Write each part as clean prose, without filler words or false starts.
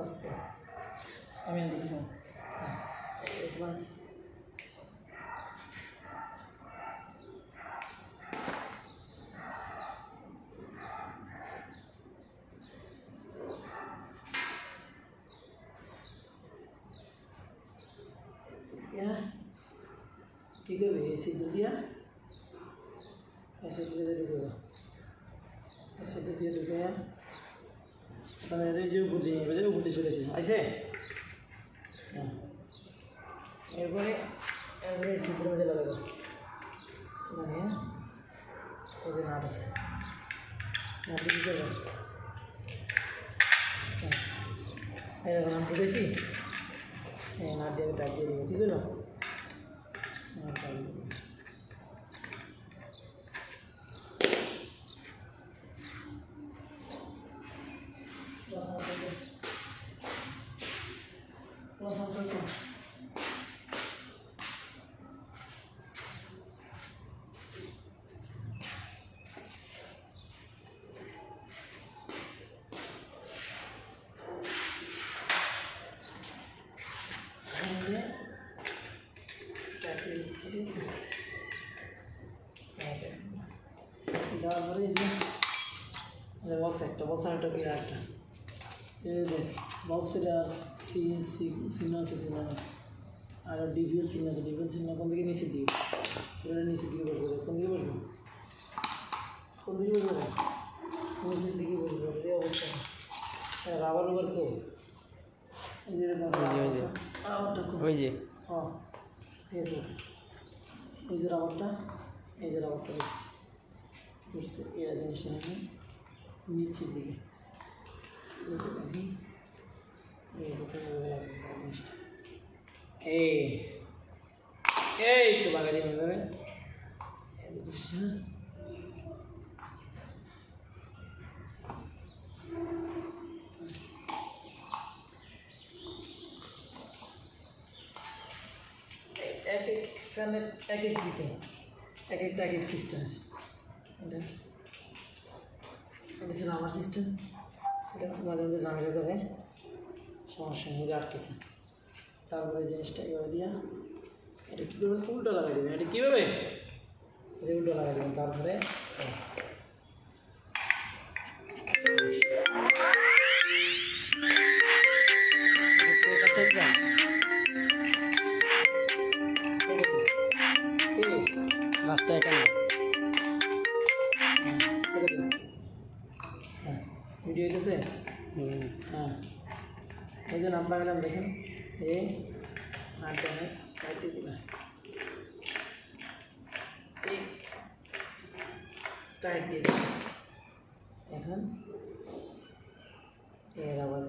আসতে আমি দিয়েছিলাম প্লাস ঠিক হবে এসি দিয়া এসি দিয়ে ঢুকে এসি দিয়ে ঢুকে মানে যে উপর দিয়ে চলেছে আইসে এরপরে এসি দিয়ে মধ্যে লাগাবো মানে এই যে নাট আছে নাট দিয়ে যাবো এরকম আমি বুঝেছি নাট দিয়ে টাইট দিয়ে দেবো ঠিক হলো তারপরে যে বক্স একটা কি একটা এই দেখ বক্সের সিগন্যাল আছে সিগন্যাল আর ডিভিএল সিগন্যাল আছে ডিভিএল সিগন্যাল কোন দিকে নিচের দিকে এটা নিচের দিকে বসবে কোন দিকে বসবে নিচের দিকে বসবে এই অবস্থা রাবার ওভার তো ওই যে হ্যাঁ এই যে রাবারটা বুঝতে এরা জিনিসটা নাকি নিচের দিকে জিনিসটা এই তো বাগানি হবে এক এক ফ্যানের এক এক দিকে এক এক সিস্টেম এটা ছিল আমার সিস্টেম এটা মাঝে মাঝে ঝামেলা করে সমস্যা নেই যে আটকেছে তারপরে জিনিসটা এভাবে দিয়া এটা কী করবেন উল্টো লাগাই দেবেন এটা কীভাবে এটা উল্টো লাগাই দেবেন তারপরে লাস্টটা এখানে ভিডিও হইতেছে হ্যাঁ এই যে নাম লাগালাম দেখেন এই নামটা কাটতে দিলাম এই টাইট দিয়ে এখন এই রাবার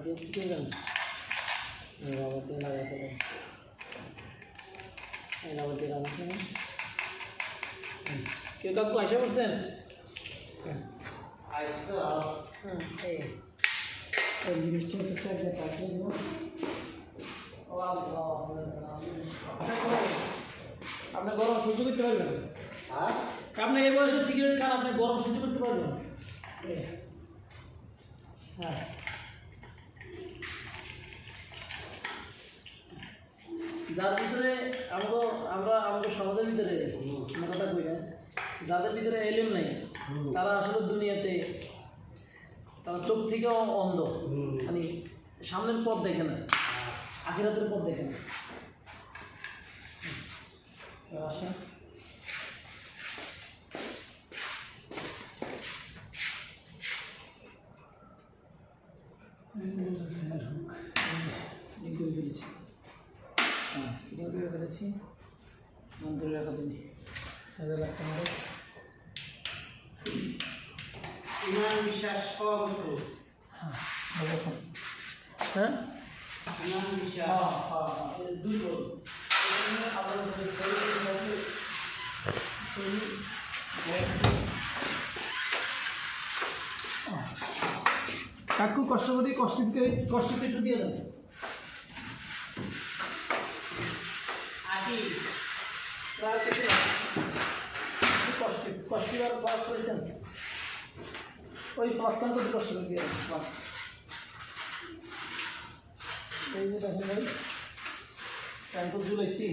দিয়ে কী করবেন এই রাবার দিয়ে লাগাই ফেলেন এই রাবার দিয়ে লাগাই ফেলেন কেউ কাকু আসে বলছেন এই জিনিসটা হচ্ছে চার্জে পাঠিয়ে দেবো আপনি গরম সহ্য করতে পারবেন আপনি এই বয়সে সিগারেট খান আপনি গরম সহ্য করতে পারবেন হ্যাঁ যার ভিতরে আমাদের সমাজের ভিতরে কথা কই না যাদের ভিতরে এলিম নাই তারা আসলে দুনিয়াতে তারা চোখ থেকেও অন্ধ মানে সামনের পথ দেখে না আখিরাতের পথ দেখে না আসা ফেলেছি মন্ত্রী রাখা দিনি হাজার লাখ টাকা ইমান বিশ্বাস কম হ্যাঁ ইমান বিশ্বাস দুটো কাকু কষ্ট করে কষ্ট একটু দিয়ে দেন কষ্ট আর পাস করেছেন ওই ফ্লাস্কটা তো কষ্ট করে দিয়ে ফ্লাস্ক এই যে দেখেন ভাই প্যান্ট তো ঝুলাইছি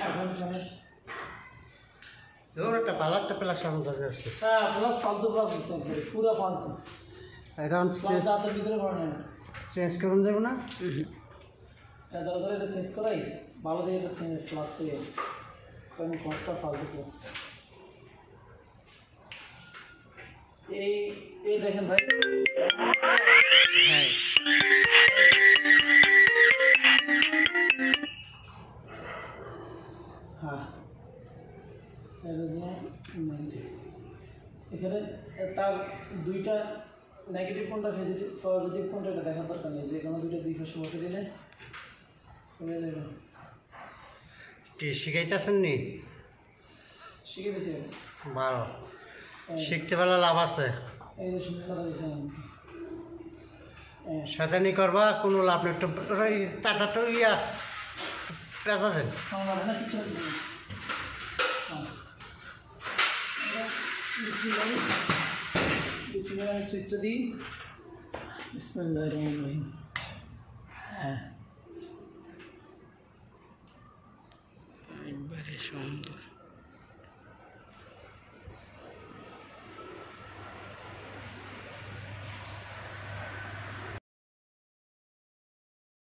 এখন ধর একটা পালারটা প্লাস আমার দরকার আছে। হ্যাঁ প্লাস ফালতু প্লাস পুরো ফালতু এখন প্লাস জাতের ভিতরে ভরে না চেঞ্জ করুন দেবো না। দরকার এটা চেঞ্জ করাই ভালো দিয়ে এটা প্লাস পেয়ে কারণ ক্লাসটা ফালতু ক্লাস এই দেখেন ভাই হ্যাঁ হ্যাঁ এখানে তার দুইটা নেগেটিভ কোনটা পজিটিভ কোনটা এটা দেখার দরকার নেই যে কোনো দুইটা দুই পাশে বসে দিলে হয়ে যাবে কি শিখাইতেছেন নি? শিখে দিয়েছি ভালো, শিখতে পারলে লাভ আছে। এই যে সুন্দর কথা দিয়েছেন শয়তানি করবা কোনো লাভ নেই। একটু তাটা ইয়া পেঁচা দেন। আমার না কিছু সুইচটা দিই বিসমিল্লাহির রহমানির রহিম হ্যাঁ একবারে সুন্দর